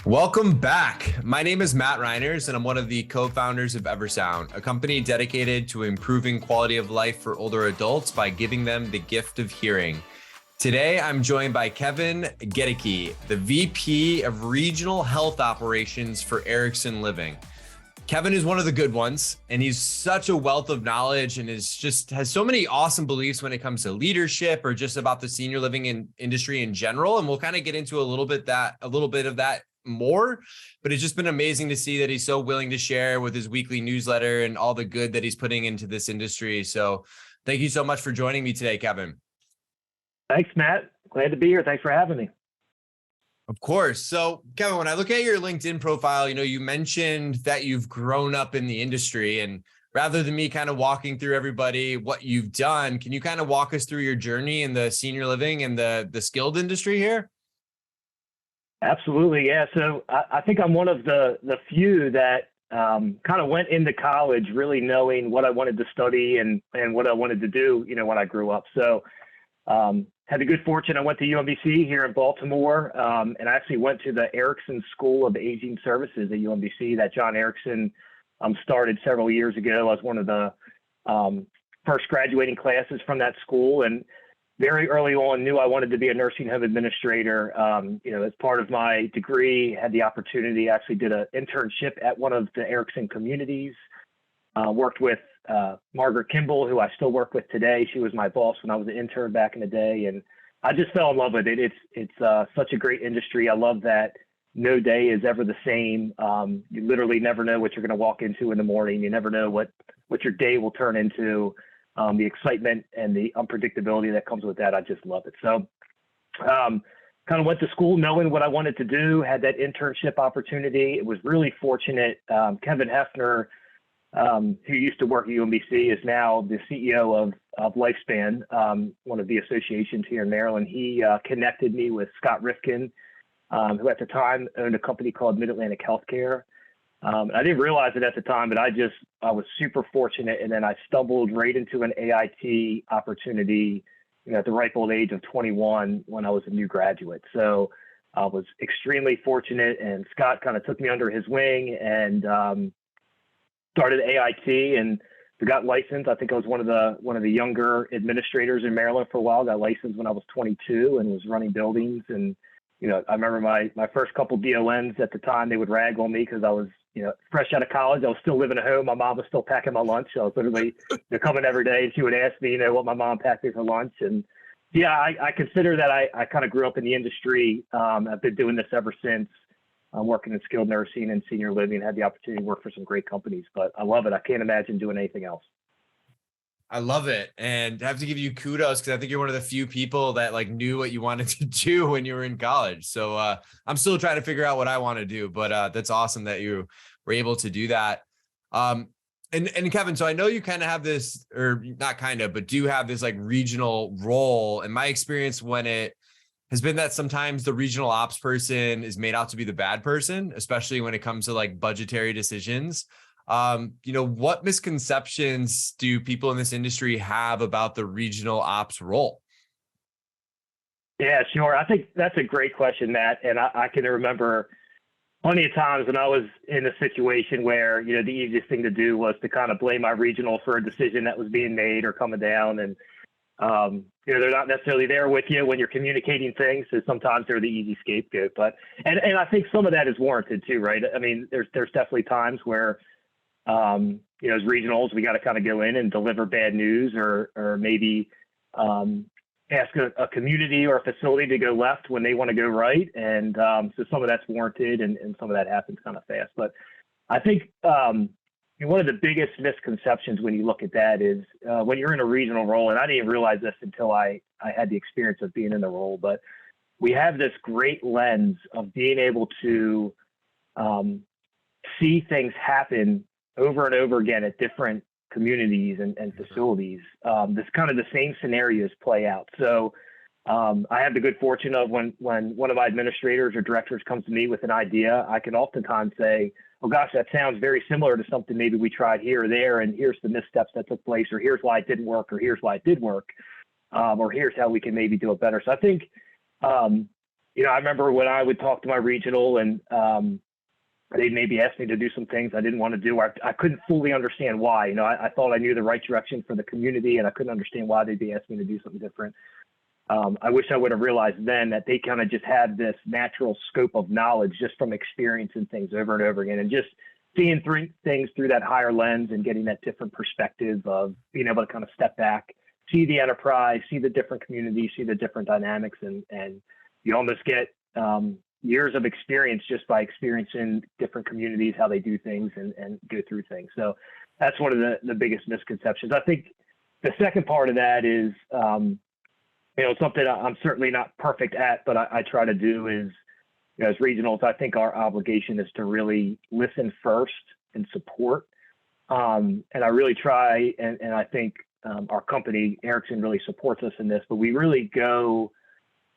Welcome back. My name is Matt Reiners, and I'm one of the co-founders of Eversound, a company dedicated to improving quality of life for older adults by giving them the gift of hearing. Today, I'm joined by Kevin Goedeke, the VP of Regional Health Operations for Erickson Living. Kevin is one of the good ones, and he's such a wealth of knowledge and has so many awesome beliefs when it comes to leadership or just about the senior living industry in general. And we'll kind of get into a little bit of that more, but it's just been amazing to see that he's so willing to share with his weekly newsletter and all the good that he's putting into this industry. So thank you so much for joining me today, Kevin. Thanks, Matt. Glad to be here. Thanks for having me. Of course. So Kevin, when I look at your LinkedIn profile, you mentioned that you've grown up in the industry, and rather than me kind of walking through everybody what you've done, can you kind of walk us through your journey in the senior living and the skilled industry here? Absolutely. Yeah. So I think I'm one of the few that kind of went into college really knowing what I wanted to study and what I wanted to do, when I grew up. So had the good fortune. I went to UMBC here in Baltimore, and I actually went to the Erickson School of Aging Services at UMBC that John Erickson started several years ago. I was one of the first graduating classes from that school, and very early on knew I wanted to be a nursing home administrator. As part of my degree, had the opportunity, actually did an internship at one of the Erickson communities, worked with Margaret Kimball, who I still work with today. She was my boss when I was an intern back in the day, and I just fell in love with it. It's such a great industry. I love that no day is ever the same. You literally never know what you're going to walk into in the morning. You never know what your day will turn into. The excitement and the unpredictability that comes with that, I just love it. So kind of went to school knowing what I wanted to do, had that internship opportunity. It was really fortunate. Kevin Hefner, who used to work at UMBC, is now the CEO of Lifespan, one of the associations here in Maryland. He connected me with Scott Rifkin, who at the time owned a company called Mid-Atlantic Healthcare. I didn't realize it at the time, but I was super fortunate. And then I stumbled right into an AIT opportunity, at the ripe old age of 21 when I was a new graduate. So I was extremely fortunate, and Scott kind of took me under his wing and started AIT and got licensed. I think I was one of the younger administrators in Maryland for a while. Got licensed when I was 22 and was running buildings. And I remember my first couple DONs at the time, they would rag on me because I was fresh out of college. I was still living at home. My mom was still packing my lunch. I was literally coming every day, and she would ask me, what my mom packed me for lunch. And yeah, I consider that I kind of grew up in the industry. I've been doing this ever since. I'm working in skilled nursing and senior living, had the opportunity to work for some great companies, but I love it. I can't imagine doing anything else. I love it. And I have to give you kudos because I think you're one of the few people that knew what you wanted to do when you were in college. So I'm still trying to figure out what I want to do, but that's awesome that you were able to do that. And Kevin, so I know you kind of have this, or not kind of, but do have this regional role. In my experience, when it has been that sometimes the regional ops person is made out to be the bad person, especially when it comes to budgetary decisions. What misconceptions do people in this industry have about the regional ops role? Yeah, sure. I think that's a great question, Matt. And I can remember plenty of times when I was in a situation where, the easiest thing to do was to kind of blame my regional for a decision that was being made or coming down. And, they're not necessarily there with you when you're communicating things. So sometimes they're the easy scapegoat, and I think some of that is warranted too, right? I mean, there's definitely times where, as regionals, we got to kind of go in and deliver bad news or maybe ask a community or a facility to go left when they want to go right. And so some of that's warranted and some of that happens kind of fast. But I think one of the biggest misconceptions when you look at that is when you're in a regional role, and I didn't even realize this until I had the experience of being in the role, but we have this great lens of being able to see things happen over and over again at different communities and facilities. This kind of the same scenarios play out. So I have the good fortune of when one of my administrators or directors comes to me with an idea, I can oftentimes say, oh gosh, that sounds very similar to something maybe we tried here or there, and here's the missteps that took place, or here's why it didn't work, or here's why it did work, or here's how we can maybe do it better. So I think I remember when I would talk to my regional and they'd maybe ask me to do some things I didn't want to do. I couldn't fully understand why. I thought I knew the right direction for the community, and I couldn't understand why they'd be asking me to do something different. I wish I would have realized then that they kind of just had this natural scope of knowledge just from experiencing things over and over again, and just seeing things through that higher lens and getting that different perspective of being able to kind of step back, see the enterprise, see the different communities, see the different dynamics, and you almost get years of experience just by experiencing different communities, how they do things and go through things. So that's one of the biggest misconceptions. I think the second part of that is, something I'm certainly not perfect at, but I try to do is, as regionals, I think our obligation is to really listen first and support. And I really try, and I think our company, Erickson, really supports us in this, but we really go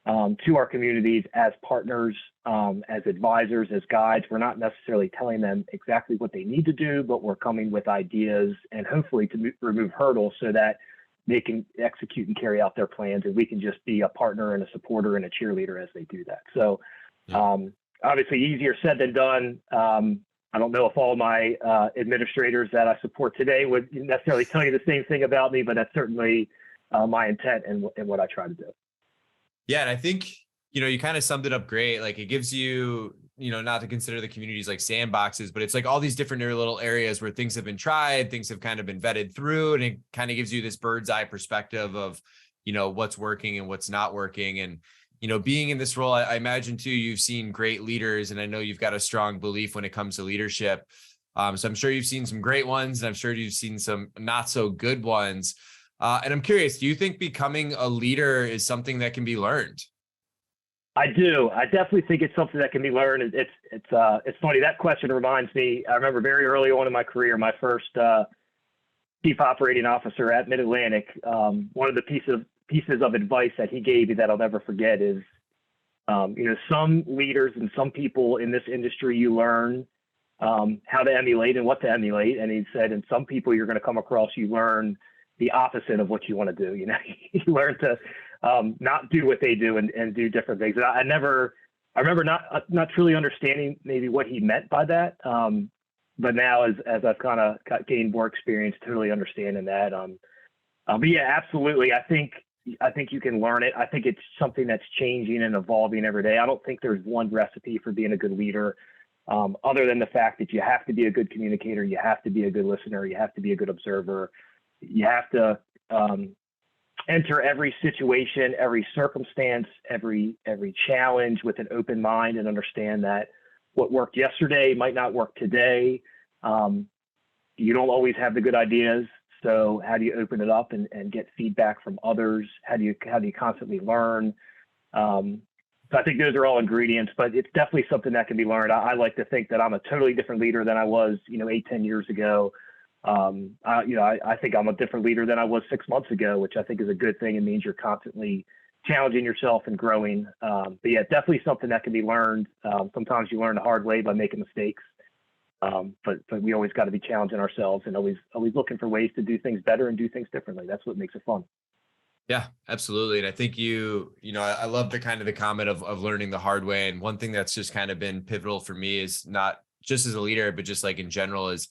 to our communities as partners, as advisors, as guides. We're not necessarily telling them exactly what they need to do, but we're coming with ideas and hopefully to remove hurdles so that they can execute and carry out their plans, and we can just be a partner and a supporter and a cheerleader as they do that. So obviously easier said than done. I don't know if all my administrators that I support today would necessarily tell you the same thing about me, but that's certainly my intent and what I try to do. Yeah. And I think, you kind of summed it up great. Like it gives you, not to consider the communities like sandboxes, but it's like all these different little areas where things have been tried, things have kind of been vetted through, and it kind of gives you this bird's eye perspective of, what's working and what's not working. And, being in this role, I imagine too, you've seen great leaders, and I know you've got a strong belief when it comes to leadership. So I'm sure you've seen some great ones, and I'm sure you've seen some not so good ones. And I'm curious, do you think becoming a leader is something that can be learned? I do. I definitely think it's something that can be learned. It's funny. That question reminds me. I remember very early on in my career, my first chief operating officer at Mid-Atlantic. One of the pieces of advice that he gave me that I'll never forget is, some leaders and some people in this industry you learn how to emulate and what to emulate. And he said, and some people you're going to come across, you learn the opposite of what you want to do. You learn to not do what they do and do different things. And I remember not truly understanding maybe what he meant by that. But now as I've kind of gained more experience, totally understanding that. But yeah, absolutely. I think you can learn it. I think it's something that's changing and evolving every day. I don't think there's one recipe for being a good leader, other than the fact that you have to be a good communicator. You have to be a good listener. You have to be a good observer. You have to enter every situation, every circumstance, every challenge with an open mind and understand that what worked yesterday might not work today. You don't always have the good ideas. So how do you open it up and get feedback from others? How do you constantly learn? So I think those are all ingredients, but it's definitely something that can be learned. I like to think that I'm a totally different leader than I was, 8-10 years ago. I think I'm a different leader than I was 6 months ago, which I think is a good thing. It means you're constantly challenging yourself and growing. But yeah, definitely something that can be learned. Sometimes you learn the hard way by making mistakes. But we always got to be challenging ourselves and always looking for ways to do things better and do things differently. That's what makes it fun. Yeah, absolutely. And I think I love the kind of the comment of learning the hard way. And one thing that's just kind of been pivotal for me is not just as a leader, but just like in general is,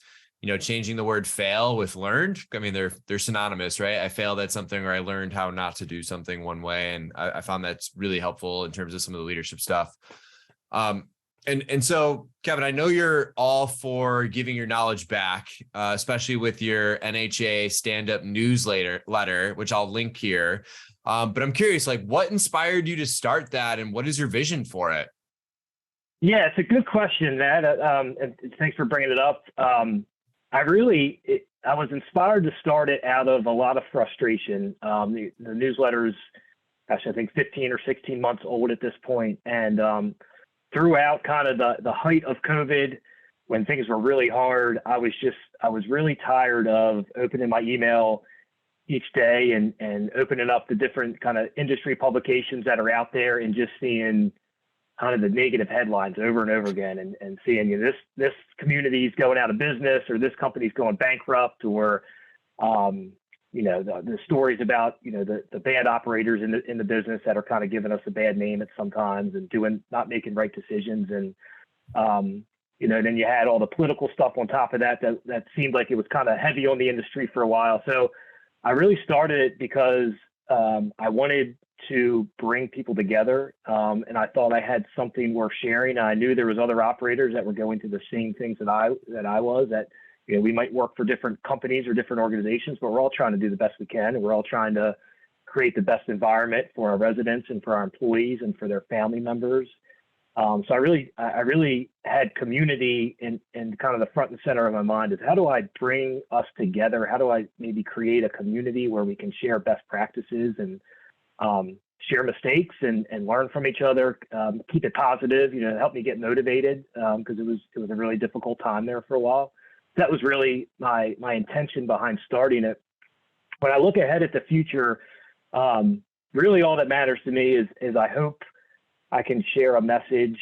changing the word fail with learned. I mean, they're synonymous, right? I failed at something, or I learned how not to do something one way. And I found that's really helpful in terms of some of the leadership stuff. And so, Kevin, I know you're all for giving your knowledge back, especially with your NHA Stand Up Newsletter, which I'll link here. But I'm curious, like, what inspired you to start that, and what is your vision for it? Yeah, it's a good question, Matt. And thanks for bringing it up. I was inspired to start it out of a lot of frustration. The newsletter's, I think 15 or 16 months old at this point. And throughout kind of the height of COVID, when things were really hard, I was really tired of opening my email each day and opening up the different kind of industry publications that are out there and just seeing kind of the negative headlines over and over again and seeing, this community's going out of business, or this company's going bankrupt, or, the stories about, the bad operators in the business that are kind of giving us a bad name at sometimes and not making right decisions. And, then you had all the political stuff on top of that seemed like it was kind of heavy on the industry for a while. So I really started it because I wanted to bring people together. And I thought I had something worth sharing. I knew there was other operators that were going through the same things that I was, that, we might work for different companies or different organizations, but we're all trying to do the best we can. And we're all trying to create the best environment for our residents and for our employees and for their family members. So I really had community in kind of the front and center of my mind is how do I bring us together? How do I maybe create a community where we can share best practices and share mistakes and learn from each other, keep it positive, help me get motivated because it was a really difficult time there for a while. That was really my intention behind starting it. When I look ahead at the future, really all that matters to me is I hope I can share a message,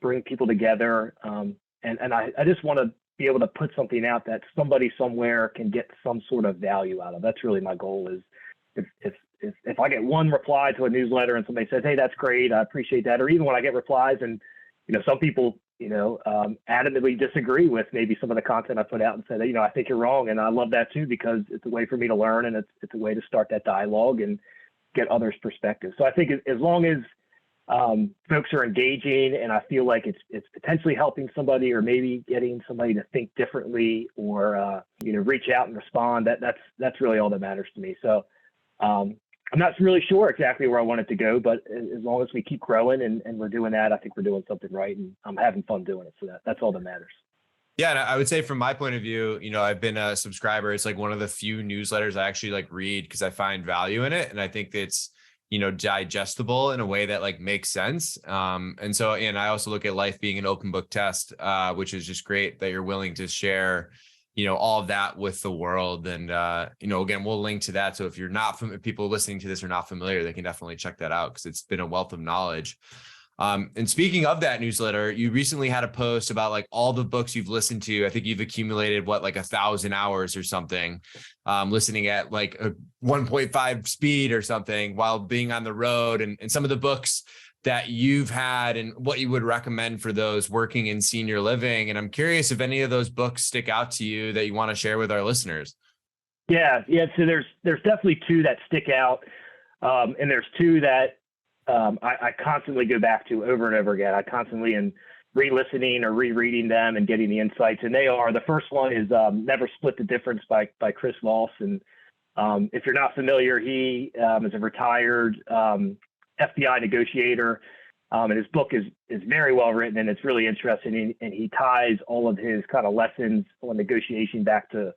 bring people together. And I just want to be able to put something out that somebody somewhere can get some sort of value out of. That's really my goal is if I get one reply to a newsletter and somebody says, hey, that's great, I appreciate that. Or even when I get replies and, some people, adamantly disagree with maybe some of the content I put out and say that, I think you're wrong. And I love that too, because it's a way for me to learn and it's a way to start that dialogue and get others' perspectives. So I think as long as folks are engaging and I feel like it's potentially helping somebody or maybe getting somebody to think differently or, reach out and respond, that's really all that matters to me. So I'm not really sure exactly where I want it to go, but as long as we keep growing and we're doing that, I think we're doing something right and I'm having fun doing it. So that's all that matters. Yeah. And I would say from my point of view, I've been a subscriber. It's like one of the few newsletters I actually read because I find value in it. And I think it's, digestible in a way that makes sense. And I also look at life being an open book test, which is just great that you're willing to share all of that with the world. And, again, we'll link to that. So if you're not people listening to this are not familiar, they can definitely check that out because it's been a wealth of knowledge. And speaking of that newsletter, you recently had a post about all the books you've listened to. I think you've accumulated 1,000 hours or something, listening at a 1.5 speed or something while being on the road and some of the books that you've had and what you would recommend for those working in senior living. And I'm curious if any of those books stick out to you that you want to share with our listeners. Yeah. So there's definitely two that stick out. And there's two that I constantly go back to over and over again. I constantly am re-listening or rereading them and getting the insights. And the first one is Never Split the Difference by Chris Voss. And if you're not familiar, he is a retired FBI negotiator, and his book is very well written and it's really interesting. And he ties all of his kind of lessons on negotiation back to,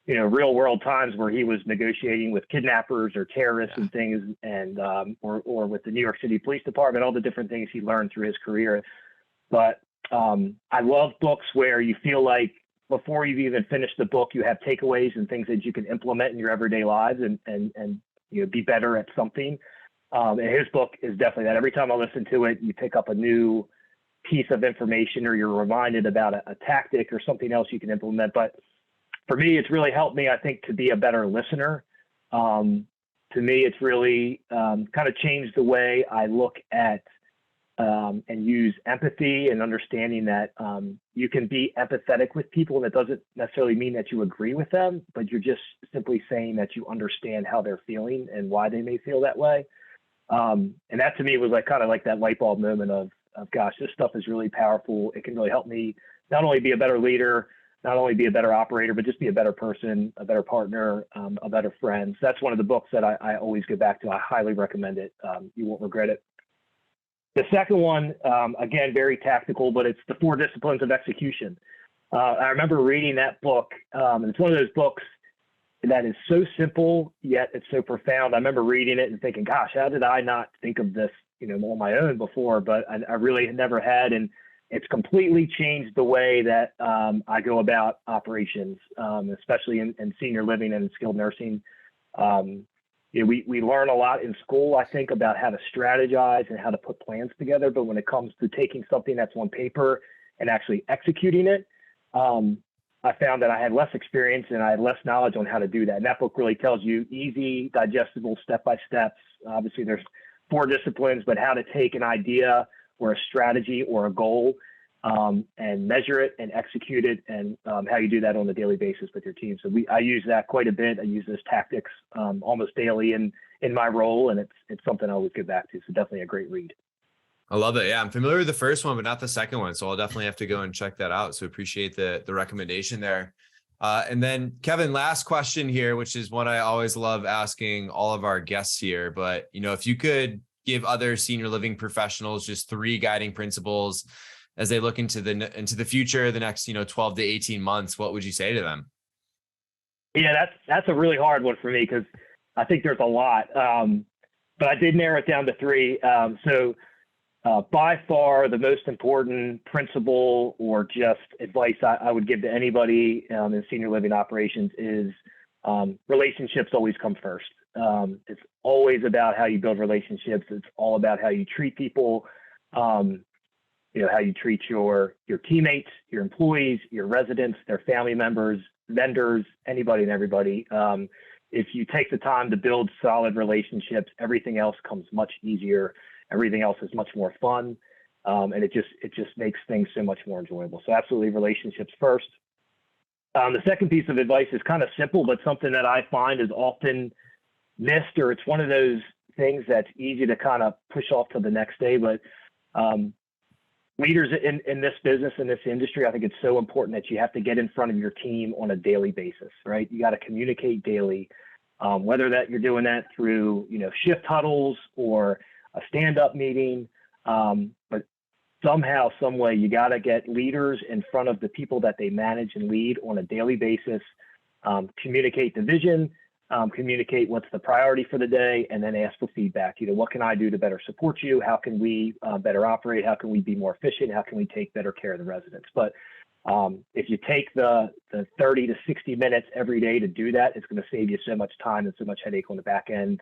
real world times where he was negotiating with kidnappers or terrorists and things, and or with the New York City Police Department, all the different things he learned through his career. But I love books where you feel like before you've even finished the book, you have takeaways and things that you can implement in your everyday lives and be better at something. And his book is definitely that. Every time I listen to it, you pick up a new piece of information or you're reminded about a tactic or something else you can implement. But for me, it's really helped me, I think, to be a better listener. To me, it's really kind of changed the way I look at and use empathy and understanding that you can be empathetic with people, and it doesn't necessarily mean that you agree with them, but you're just simply saying that you understand how they're feeling and why they may feel that way. And that to me was kind of like that light bulb moment of gosh, this stuff is really powerful. It can really help me not only be a better leader, not only be a better operator, but just be a better person, a better partner, a better friend. So that's one of the books that I always go back to. I highly recommend it. You won't regret it. The second one, again, very tactical, but it's The Four Disciplines of Execution. I remember reading that book. And it's one of those books that is so simple, yet it's so profound. I remember reading it and thinking, gosh, how did I not think of this, on my own before? But I really never had. And it's completely changed the way that I go about operations, especially in senior living and skilled nursing. We learn a lot in school, I think, about how to strategize and how to put plans together. But when it comes to taking something that's on paper and actually executing it, I found that I had less experience and I had less knowledge on how to do that. And that book really tells you easy, digestible, step-by-steps. Obviously, there's 4 disciplines, but how to take an idea or a strategy or a goal and measure it and execute it, and how you do that on a daily basis with your team. So I use that quite a bit. I use those tactics almost daily in my role, and it's something I always get back to. So definitely a great read. I love it. Yeah, I'm familiar with the first one, but not the second one. So I'll definitely have to go and check that out. So appreciate the recommendation there. And then Kevin, last question here, which is one I always love asking all of our guests here. But, if you could give other senior living professionals just 3 guiding principles as they look into the future, the next, 12 to 18 months, what would you say to them? Yeah, that's a really hard one for me because I think there's a lot. But I did narrow it down to 3. By far the most important principle or just advice I would give to anybody in senior living operations is relationships always come first. It's always about how you build relationships. It's all about how you treat people, how you treat your teammates, your employees, your residents, their family members, vendors, anybody and everybody. If you take the time to build solid relationships, everything else comes much easier. Everything else is much more fun, and it just makes things so much more enjoyable. So absolutely, relationships first. The second piece of advice is kind of simple, but something that I find is often missed, or it's one of those things that's easy to kind of push off to the next day. But leaders in this business, in this industry, I think it's so important that you have to get in front of your team on a daily basis, right? You got to communicate daily, whether that you're doing that through shift huddles or a stand-up meeting, but somehow, some way, you got to get leaders in front of the people that they manage and lead on a daily basis. Communicate the vision, communicate what's the priority for the day, and then ask for feedback. What can I do to better support you? How can we better operate? How can we be more efficient? How can we take better care of the residents? But if you take the 30 to 60 minutes every day to do that, it's going to save you so much time and so much headache on the back end.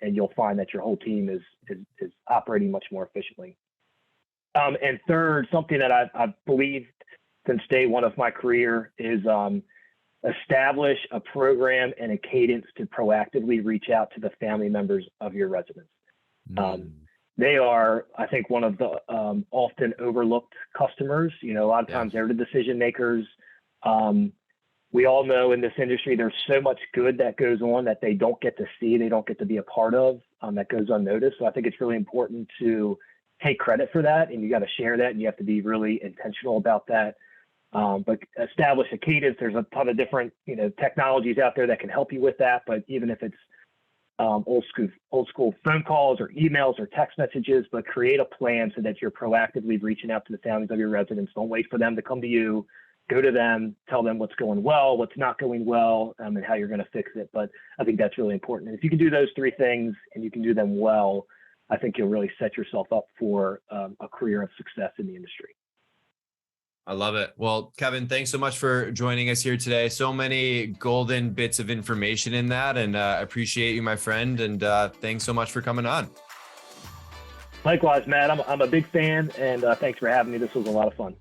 And you'll find that your whole team is operating much more efficiently. And third, something that I've believed since day one of my career is establish a program and a cadence to proactively reach out to the family members of your residents. They are, I think, one of the often overlooked customers. A lot of times they're the decision makers. We all know in this industry, there's so much good that goes on that they don't get to see, they don't get to be a part of, that goes unnoticed. So I think it's really important to take credit for that, and you got to share that, and you have to be really intentional about that. But establish a cadence. There's a ton of different, technologies out there that can help you with that. But even if it's old school phone calls or emails or text messages, but create a plan so that you're proactively reaching out to the families of your residents. Don't wait for them to come to you. Go to them, tell them what's going well, what's not going well, and how you're going to fix it. But I think that's really important. And if you can do those 3 things and you can do them well, I think you'll really set yourself up for a career of success in the industry. I love it. Well, Kevin, thanks so much for joining us here today. So many golden bits of information in that, and I appreciate you, my friend. And thanks so much for coming on. Likewise, Matt. I'm a big fan, and thanks for having me. This was a lot of fun.